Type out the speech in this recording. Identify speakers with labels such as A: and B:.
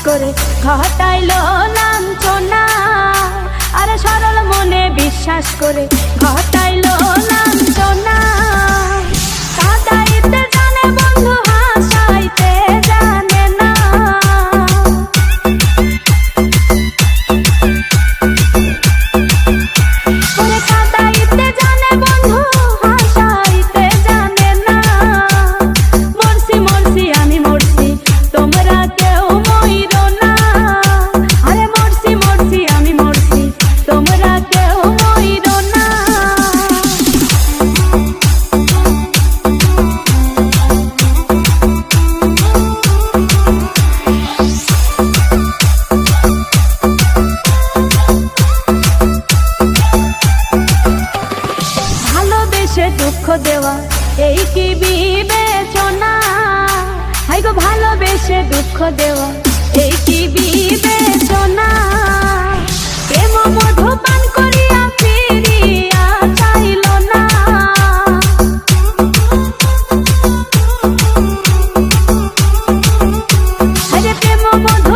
A: করে ঘটাইলো লাঞ্ছনা। আরে সরল মনে বিশ্বাস করে ঘটাইলো লাঞ্ছনা। কাঁদাইতে জানে বন্ধু, হাসাইতে জানে না। কাঁদাইতে জানে বন্ধু, হাসাইতে জানে না। মরছি মরছি আমি মরছি, তোমরা কেউ মইরো না। আরে মরছি মরছি আমি মরছি, তোমরা কেউ মইরো না। ভালোবেসে দুঃখ দেওয়া এই কি বিবেচনা? হাই গো ভালোবেসে দুঃখ দেওয়া এই কি বিবেচনা? প্রেম মধু পান করিয়া ফিরিয়া চাইল না। আরে প্রেম মধু